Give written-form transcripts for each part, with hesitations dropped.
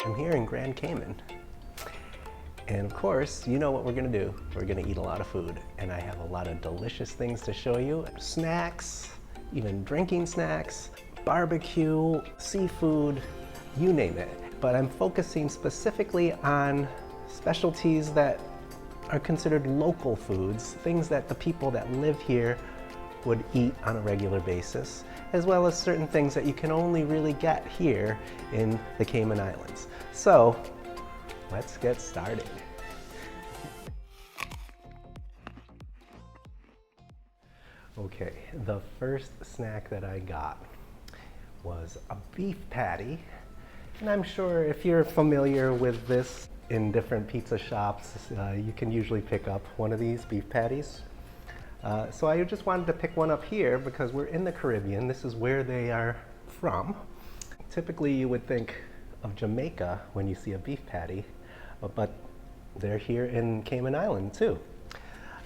I'm here in Grand Cayman. And of course, you know what we're gonna do. We're gonna eat a lot of food. And I have a lot of delicious things to show you. Snacks, even drinking snacks, barbecue, seafood, you name it. But I'm focusing specifically on specialties that are considered local foods, things that the people that live here would eat on a regular basis, as well as certain things that you can only really get here in the Cayman Islands. So, let's get started. Okay, the first snack that I got was a beef patty. And I'm sure if you're familiar with this in different pizza shops, you can usually pick up one of these beef patties. So I just wanted to pick one up here because we're in the Caribbean. This is where they are from. Typically you would think of Jamaica when you see a beef patty, but they're here in Cayman Island too.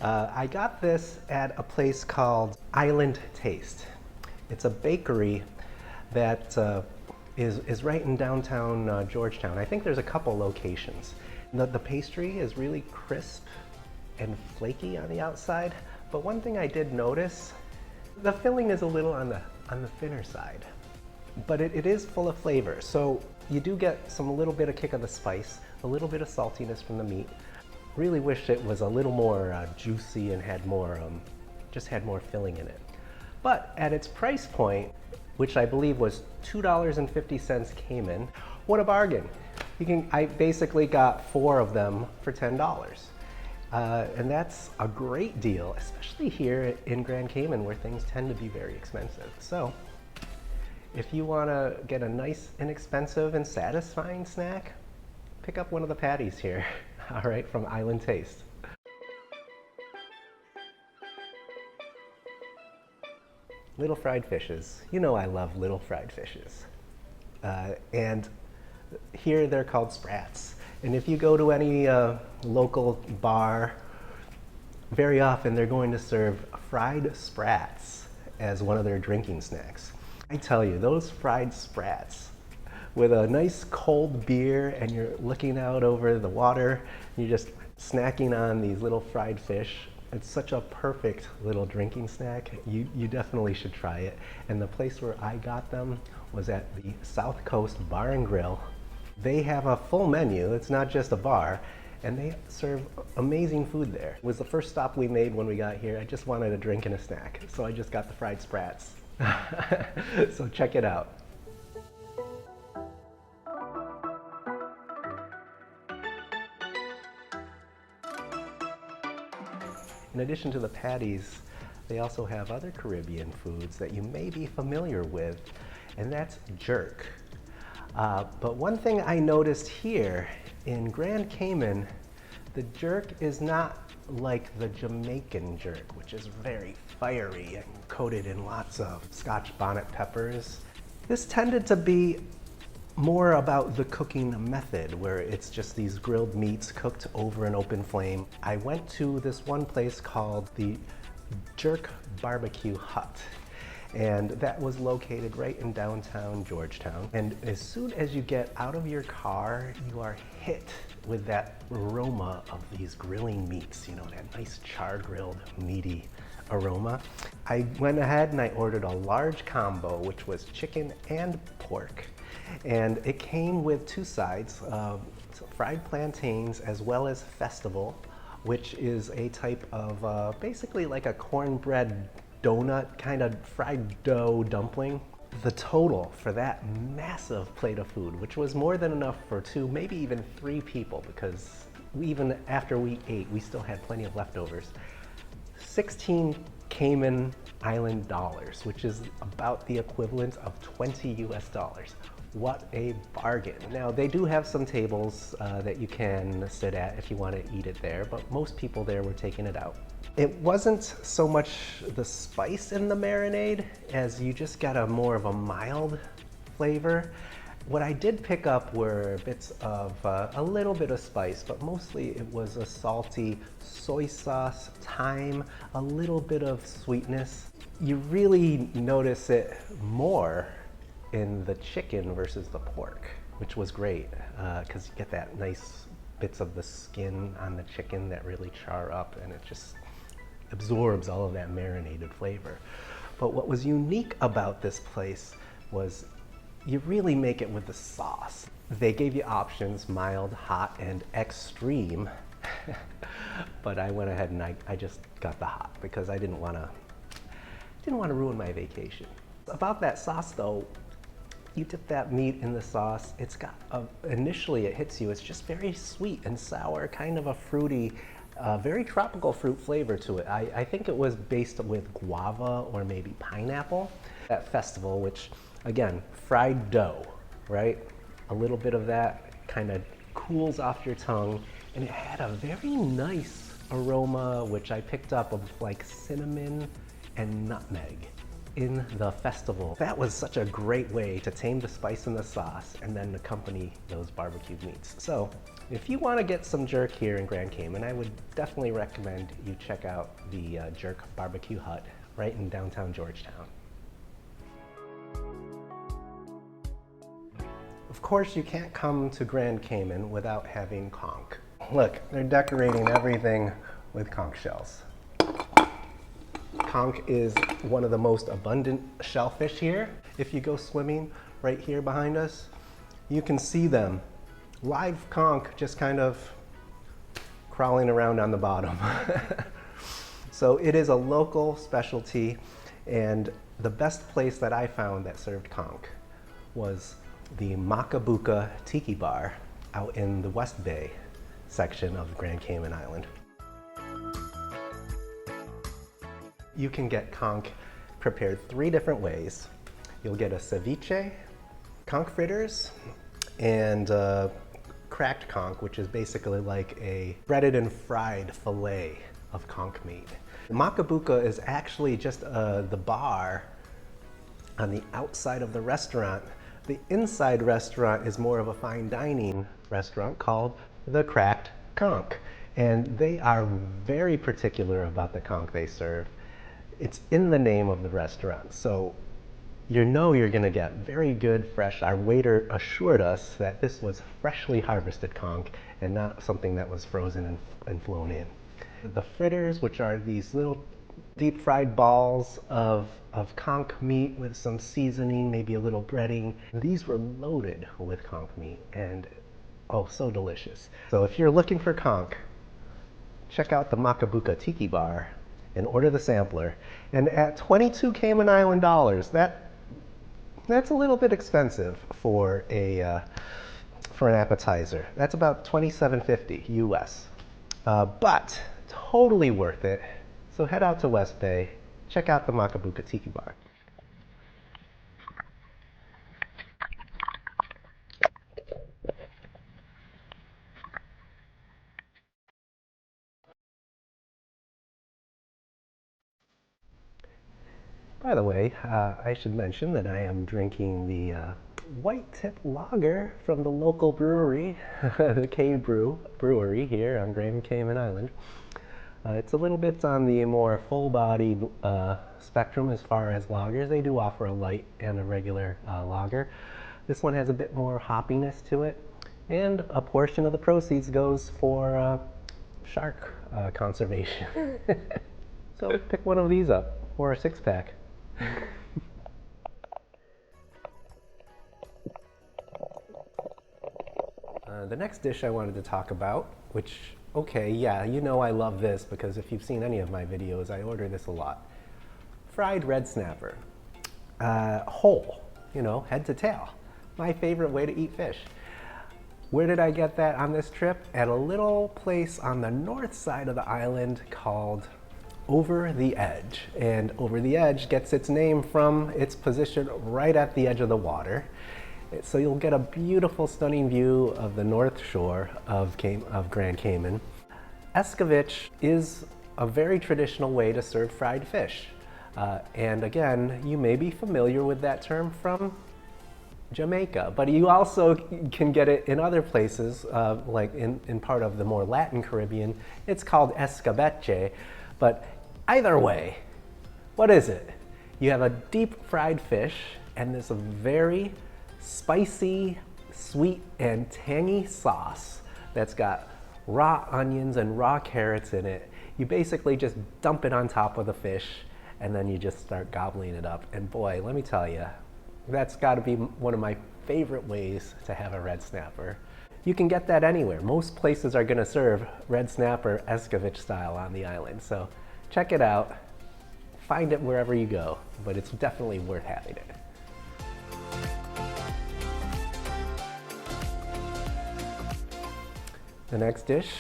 I got this at a place called Island Taste. It's a bakery that is right in downtown Georgetown. I think there's a couple locations. The pastry is really crisp and flaky on the outside, but one thing I did notice, the filling is a little on the thinner side, but it is full of flavor. So you do get some little bit of kick of the spice, a little bit of saltiness from the meat. Really wish it was a little more juicy and had more, just had more filling in it. But at its price point, which I believe was $2.50 Cayman, what a bargain. I basically got 4 of them for $10. And that's a great deal, especially here in Grand Cayman where things tend to be very expensive. So if you want to get a nice, inexpensive, and satisfying snack, pick up one of the patties here, all right, from Island Taste. Little fried fishes. You know I love little fried fishes. And here they're called Sprats. And if you go to any local bar, very often they're going to serve fried Sprats as one of their drinking snacks. I tell you, those fried Sprats with a nice cold beer and you're looking out over the water, you're just snacking on these little fried fish. It's such a perfect little drinking snack. You definitely should try it. And the place where I got them was at the South Coast Bar and Grill. They have a full menu. It's not just a bar, and they serve amazing food there. It was the first stop we made when we got here. I just wanted a drink and a snack, so I just got the fried Sprats. So check it out. In addition to the patties, they also have other Caribbean foods that you may be familiar with, and that's jerk. But one thing I noticed here in Grand Cayman, the jerk is not like the Jamaican jerk, which is very fiery and coated in lots of Scotch bonnet peppers. This tended to be more about the cooking method, where it's just these grilled meats cooked over an open flame. I went to this one place called the Jerk BBQ Hut, and that was located right in downtown Georgetown. And as soon as you get out of your car, you are hit with that aroma of these grilling meats, you know, that nice char-grilled, meaty aroma. I went ahead and I ordered a large combo, which was chicken and pork. And it came with 2 sides, fried plantains as well as festival, which is a type of basically like a cornbread donut kind of fried dough dumpling. The total for that massive plate of food, which was more than enough for 2, maybe even 3 people, because even after we ate, we still had plenty of leftovers. 16 Cayman Island dollars, which is about the equivalent of 20 US dollars. What a bargain. Now, they do have some tables that you can sit at if you want to eat it there, but most people there were taking it out. It wasn't so much the spice in the marinade as you just got a more of a mild flavor. What I did pick up were bits of a little bit of spice, but mostly it was a salty soy sauce, thyme, a little bit of sweetness. You really notice it more in the chicken versus the pork. which was great because you get that nice bits of the skin on the chicken that really char up, and it just absorbs all of that marinated flavor. But what was unique about this place was you really make it with the sauce. They gave you options, mild, hot, and extreme. But I went ahead and I just got the hot because I didn't want to ruin my vacation. About that sauce though, you dip that meat in the sauce. It's got initially it hits you, it's just very sweet and sour, kind of a fruity, very tropical fruit flavor to it. I think it was based with guava or maybe pineapple. At festival, which again, fried dough, right? A little bit of that kind of cools off your tongue, and it had a very nice aroma, which I picked up of like cinnamon and nutmeg in the festival. That was such a great way to tame the spice in the sauce and then accompany those barbecued meats. So if you want to get some jerk here in Grand Cayman, I would definitely recommend you check out the Jerk BBQ Hut right in downtown Georgetown. Of course, you can't come to Grand Cayman without having conch. Look, they're decorating everything with conch shells. Conch is one of the most abundant shellfish here. If you go swimming right here behind us, you can see them. Live conch just kind of crawling around on the bottom. So it is a local specialty, and the best place that I found that served conch was the Macabuca Tiki Bar out in the West Bay section of Grand Cayman Island. You can get conch prepared 3 different ways. You'll get a ceviche, conch fritters, and cracked conch, which is basically like a breaded and fried fillet of conch meat. Macabuca is actually just the bar on the outside of the restaurant. The inside restaurant is more of a fine dining restaurant called the Cracked Conch, and they are very particular about the conch they serve. It's in the name of the restaurant, so you know you're gonna get very good, fresh. Our waiter assured us that this was freshly harvested conch and not something that was frozen and flown in. The fritters, which are these little deep fried balls of conch meat with some seasoning, maybe a little breading. These were loaded with conch meat and oh, so delicious. So if you're looking for conch, check out the Macabuca Tiki Bar and order the sampler. And at 22 Cayman Island dollars, that's a little bit expensive for an appetizer. That's about $27.50 US, but totally worth it. So head out to West Bay, check out the Macabuca Tiki Bar. By the way, I should mention that I am drinking the white tip lager from the local brewery, the K Brewery here on Grand Cayman Island. It's a little bit on the more full-bodied spectrum as far as lagers. They do offer a light and a regular lager. This one has a bit more hoppiness to it, and a portion of the proceeds goes for shark conservation. So pick one of these up, or a 6-pack. The next dish I wanted to talk about, which, okay, yeah, you know I love this because if you've seen any of my videos, I order this a lot. Fried red snapper. Whole, you know, head to tail. My favorite way to eat fish. Where did I get that on this trip? At a little place on the north side of the island called Over the Edge. And Over the Edge gets its name from its position right at the edge of the water. So you'll get a beautiful, stunning view of the north shore of Grand Cayman. Escovitch is a very traditional way to serve fried fish. And again, you may be familiar with that term from Jamaica, but you also can get it in other places, like in part of the more Latin Caribbean. It's called escabeche, but either way, what is it? You have a deep fried fish and this very spicy, sweet and tangy sauce that's got raw onions and raw carrots in it. You basically just dump it on top of the fish and then you just start gobbling it up. And boy, let me tell you, that's got to be one of my favorite ways to have a red snapper. You can get that anywhere. Most places are going to serve red snapper Escovitch style on the island. So check it out. Find it wherever you go, but it's definitely worth having it. The next dish,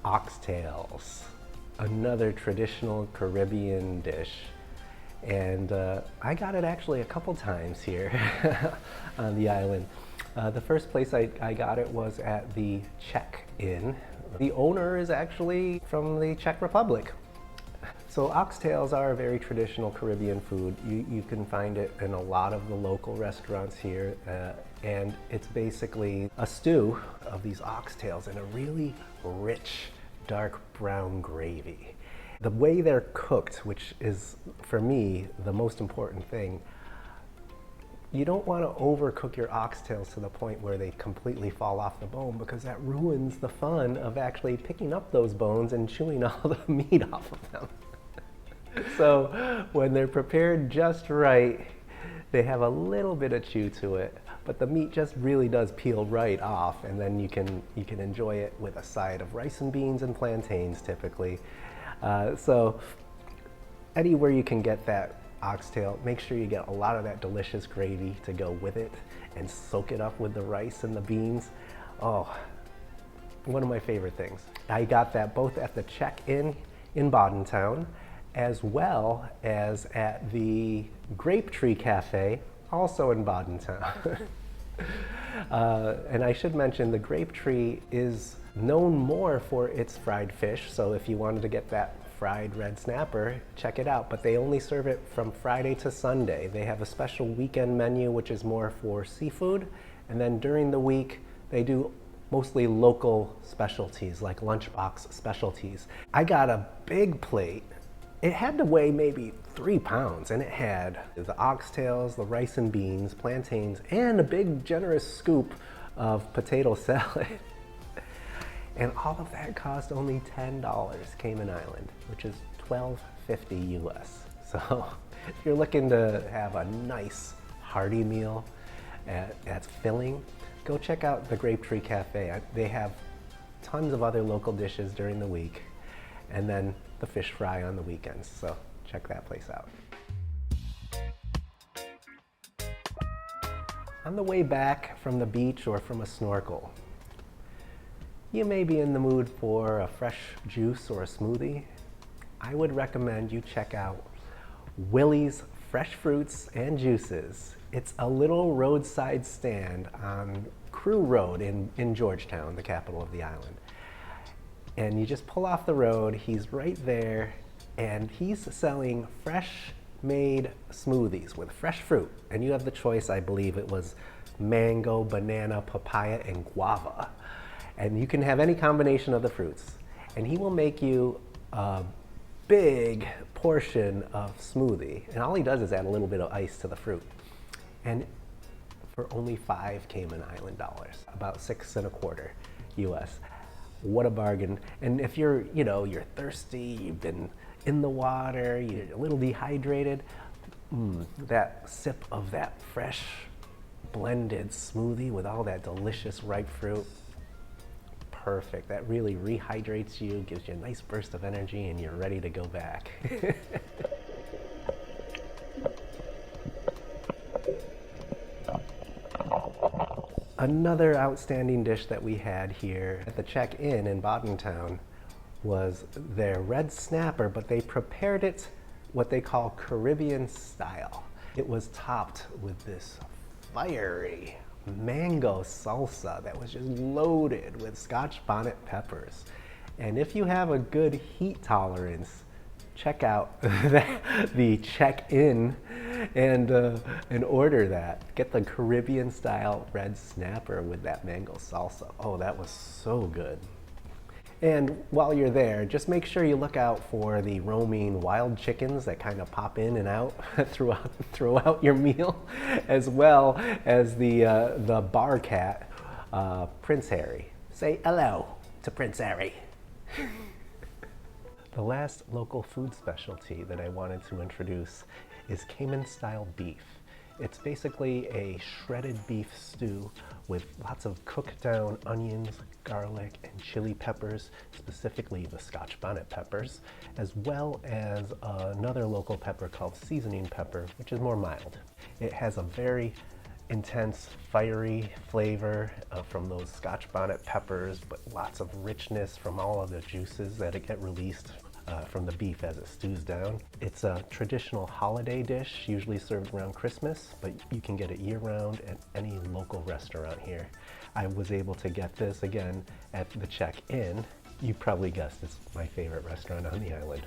oxtails, another traditional Caribbean dish. And I got it actually a couple times here on the island. The first place I got it was at the Czech Inn. The owner is actually from the Czech Republic. So oxtails are a very traditional Caribbean food. You can find it in a lot of the local restaurants here. And it's basically a stew of these oxtails in a really rich, dark brown gravy. The way they're cooked, which is, for me, the most important thing, you don't want to overcook your oxtails to the point where they completely fall off the bone, because that ruins the fun of actually picking up those bones and chewing all the meat off of them. So when they're prepared just right, they have a little bit of chew to it, but the meat just really does peel right off, and then you can enjoy it with a side of rice and beans and plantains typically. So anywhere you can get that oxtail, make sure you get a lot of that delicious gravy to go with it and soak it up with the rice and the beans. Oh, one of my favorite things. I got that both at the Czech Inn in Bodden town, as well as at the Grape Cafe, also in Bodden town. And I should mention the Grape is known more for its fried fish, so if you wanted to get that fried red snapper, check it out. But they only serve it from Friday to Sunday. They have a special weekend menu which is more for seafood, and then during the week they do mostly local specialties like lunchbox specialties. I got a big plate. It had to weigh maybe 3 pounds, and it had the oxtails, the rice and beans, plantains, and a big generous scoop of potato salad. And all of that cost only $10 Cayman Island, which is $12.50 US. So if you're looking to have a nice hearty meal that's filling, go check out the Grape Cafe. They have tons of other local dishes during the week, and then the fish fry on the weekends. So check that place out. On the way back from the beach or from a snorkel, you may be in the mood for a fresh juice or a smoothie. I would recommend you check out Willie's Fresh Fruits and Juices. It's a little roadside stand on Crew Road in Georgetown, the capital of the island. And you just pull off the road, he's right there, and he's selling fresh made smoothies with fresh fruit. And you have the choice, I believe it was mango, banana, papaya, and guava. And you can have any combination of the fruits. And he will make you a big portion of smoothie. And all he does is add a little bit of ice to the fruit. And for only 5 Cayman Island dollars, about 6.25 US. What a bargain. And if you're thirsty, you've been in the water, you're a little dehydrated, that sip of that fresh blended smoothie with all that delicious ripe fruit, perfect. That really rehydrates you, gives you a nice burst of energy, and you're ready to go back. Another outstanding dish that we had here at the Czech Inn in Bodden town was their red snapper, but they prepared it what they call Caribbean style. It was topped with this fiery mango salsa that was just loaded with Scotch bonnet peppers. And if you have a good heat tolerance, check out the Czech Inn and order that. Get the Caribbean style red snapper with that mango salsa. Oh, that was so good. And while you're there, just make sure you look out for the roaming wild chickens that kind of pop in and out throughout your meal, as well as the bar cat, Prince Harry. Say hello to Prince Harry. The last local food specialty that I wanted to introduce is Cayman-style beef. It's basically a shredded beef stew with lots of cooked down onions, garlic, and chili peppers, specifically the Scotch bonnet peppers, as well as another local pepper called seasoning pepper, which is more mild. It has a very intense, fiery flavor from those Scotch bonnet peppers, but lots of richness from all of the juices that get released from the beef as it stews down. It's a traditional holiday dish, usually served around Christmas, but you can get it year-round at any local restaurant here. I was able to get this again at the Czech Inn. You probably guessed it's my favorite restaurant on the island.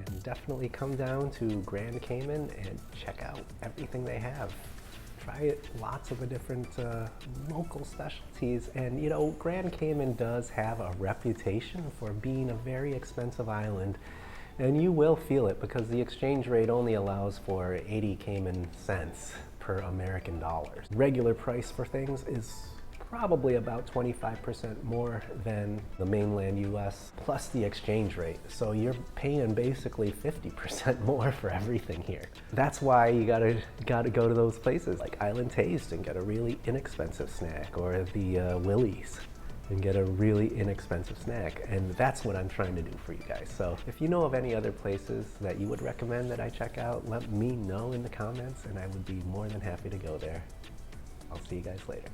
And definitely come down to Grand Cayman and check out everything they have. Try lots of the different local specialties, and you know, Grand Cayman does have a reputation for being a very expensive island, and you will feel it because the exchange rate only allows for 80 Cayman cents per American dollar. Regular price for things is probably about 25% more than the mainland US, plus the exchange rate. So you're paying basically 50% more for everything here. That's why you gotta go to those places like Island Taste and get a really inexpensive snack, or the Willie's and get a really inexpensive snack. And that's what I'm trying to do for you guys. So if you know of any other places that you would recommend that I check out, let me know in the comments and I would be more than happy to go there. I'll see you guys later.